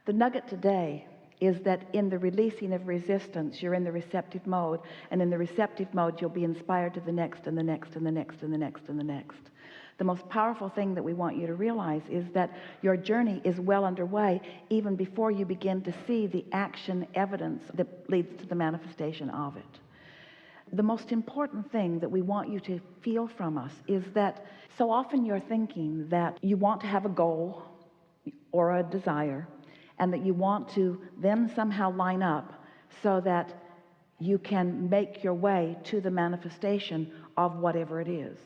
The nugget today is that in the releasing of resistance, you're in the receptive mode, and in the receptive mode, you'll be inspired to the next and the next and the next and the next and the next. The most powerful thing that we want you to realize is that your journey is well underway even before you begin to see the action evidence that leads to the manifestation of it. The most important thing that we want you to feel from us is that so often you're thinking that you want to have a goal or a desire, and that you want to then somehow line up so that you can make your way to the manifestation of whatever it is.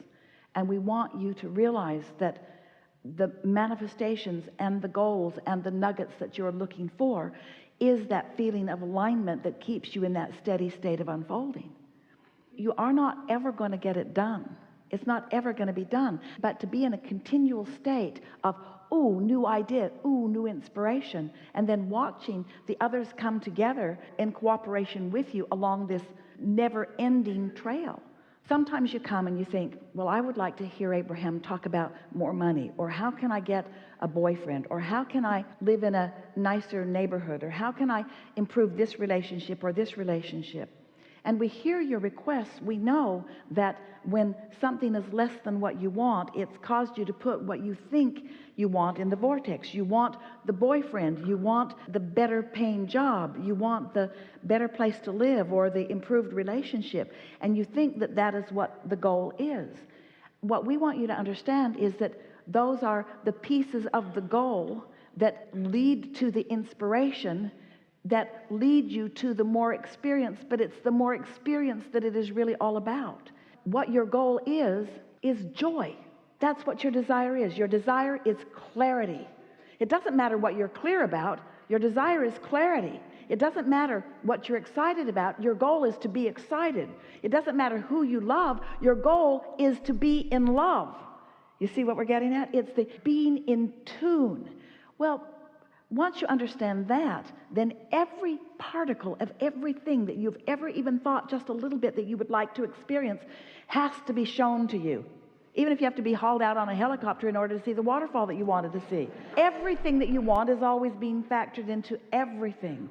And we want you to realize that the manifestations and the goals and the nuggets that you're looking for is that feeling of alignment that keeps you in that steady state of unfolding. You are not ever going to get it done. It's not ever going to be done. But to be in a continual state of, ooh, new idea, ooh, new inspiration, and then watching the others come together in cooperation with you along this never-ending trail. Sometimes you come and you think, well, I would like to hear Abraham talk about more money, or how can I get a boyfriend, or how can I live in a nicer neighborhood, or how can I improve this relationship or this relationship. And we hear your requests. We know that when something is less than what you want, it's caused you to put what you think you want in the vortex. You want the boyfriend, you want the better paying job, you want the better place to live or the improved relationship, and you think that that is what the goal is. What we want you to understand is that those are the pieces of the goal that lead to the inspiration, that lead you to the more experience, but it's the more experience that it is really all about. What your goal is joy. That's what your desire is. Your desire is clarity. It doesn't matter what you're clear about. Your desire is clarity. It doesn't matter what you're excited about. Your goal is to be excited. It doesn't matter who you love. Your goal is to be in love. You see what we're getting at? It's the being in tune. Well, once you understand that, then every particle of everything that you've ever even thought just a little bit that you would like to experience has to be shown to you. Even if you have to be hauled out on a helicopter in order to see the waterfall that you wanted to see. Everything that you want is always being factored into everything.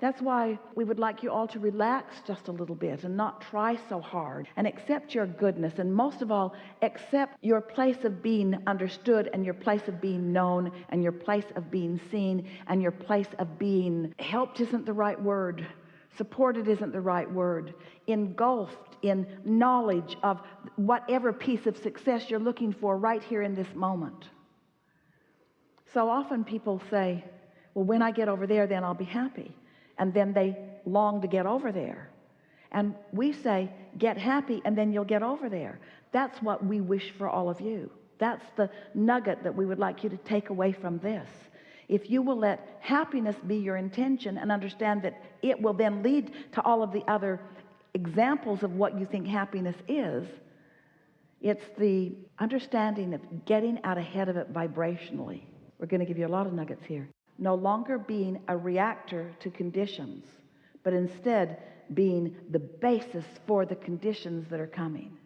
That's why we would like you all to relax just a little bit and not try so hard, and accept your goodness, and most of all, accept your place of being understood, and your place of being known, and your place of being seen, and your place of being helped isn't the right word. Supported isn't the right word. Engulfed in knowledge of whatever piece of success you're looking for right here in this moment. So often people say, well, when I get over there, then I'll be happy. And then they long to get over there. And we say, get happy, and then you'll get over there. That's what we wish for all of you. That's the nugget that we would like you to take away from this. If you will let happiness be your intention and understand that it will then lead to all of the other examples of what you think happiness is, it's the understanding of getting out ahead of it vibrationally. We're going to give you a lot of nuggets here. No longer being a reactor to conditions, but instead being the basis for the conditions that are coming.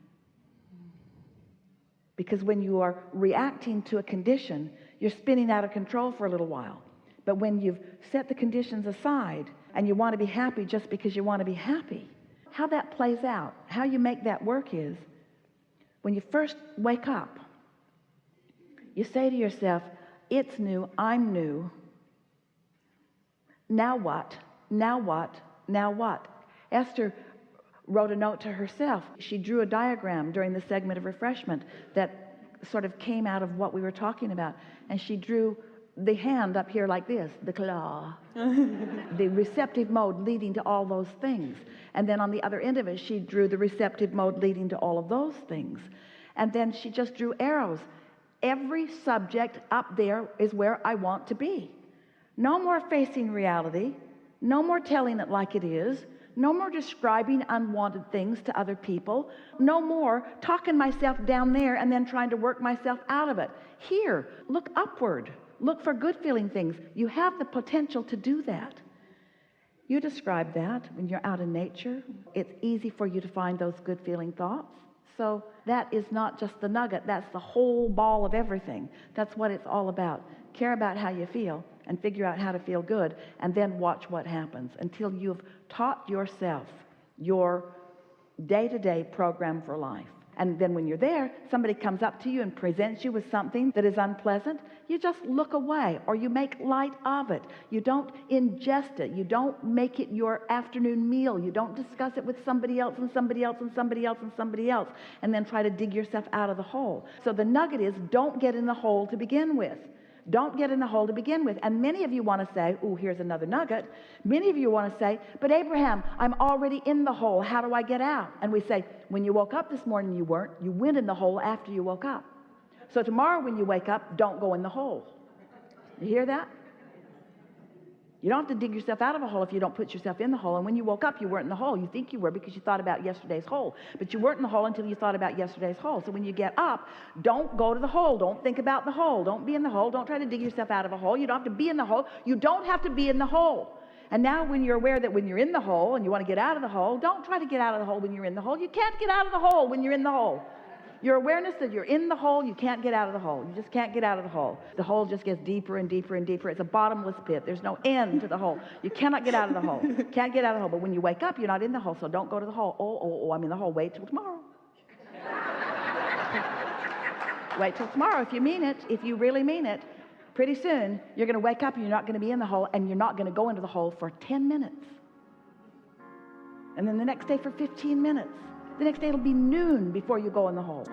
Because when you are reacting to a condition, you're spinning out of control for a little while. But when you've set the conditions aside and you want to be happy just because you want to be happy, how that plays out, how you make that work is, when you first wake up, you say to yourself, it's new, I'm new. Now what? Now what? Now what? Esther wrote a note to herself. She drew a diagram during the segment of refreshment that sort of came out of what we were talking about. And she drew the hand up here like this, the claw, the receptive mode leading to all those things. And then on the other end of it, she drew the receptive mode leading to all of those things. And then she just drew arrows. Every subject up there is where I want to be. No more facing reality, no more telling it like it is, no more describing unwanted things to other people, no more talking myself down there and then trying to work myself out of it. Here, look upward, look for good feeling things. You have the potential to do that. You describe that when you're out in nature. It's easy for you to find those good feeling thoughts. So that is not just the nugget, that's the whole ball of everything. That's what it's all about. Care about how you feel, and figure out how to feel good, and then watch what happens until you've taught yourself your day-to-day program for life. And then when you're there, somebody comes up to you and presents you with something that is unpleasant, you just look away, or you make light of it. You don't ingest it. You don't make it your afternoon meal. You don't discuss it with somebody else and somebody else and somebody else and somebody else, and then try to dig yourself out of the hole. So the nugget is, don't get in the hole to begin with. Don't get in the hole to begin with. And many of you want to say, oh, here's another nugget. Many of you want to say, but Abraham, I'm already in the hole. How do I get out? And we say, when you woke up this morning, you weren't. You went in the hole after you woke up. So tomorrow when you wake up, don't go in the hole. You hear that? You don't have to dig yourself out of a hole if you don't put yourself in the hole. And when you woke up, you weren't in the hole. You think you were because you thought about yesterday's hole. But you weren't in the hole until you thought about yesterday's hole. So when you get up, don't go to the hole. Don't think about the hole. Don't be in the hole. Don't try to dig yourself out of a hole. You don't have to be in the hole. You don't have to be in the hole. And now when you're aware that when you're in the hole and you want to get out of the hole, don't try to get out of the hole when you're in the hole. You can't get out of the hole when you're in the hole. Your awareness that you're in the hole, you can't get out of the hole. You just can't get out of the hole. The hole just gets deeper and deeper and deeper. It's a bottomless pit. There's no end to the hole. You cannot get out of the hole. Can't get out of the hole. But when you wake up, you're not in the hole, so don't go to the hole. Oh, I'm in the hole. Wait till tomorrow. Wait till tomorrow if you mean it, if you really mean it. Pretty soon, you're going to wake up and you're not going to be in the hole, and you're not going to go into the hole for 10 minutes. And then the next day for 15 minutes. The next day it'll be noon before you go in the hole.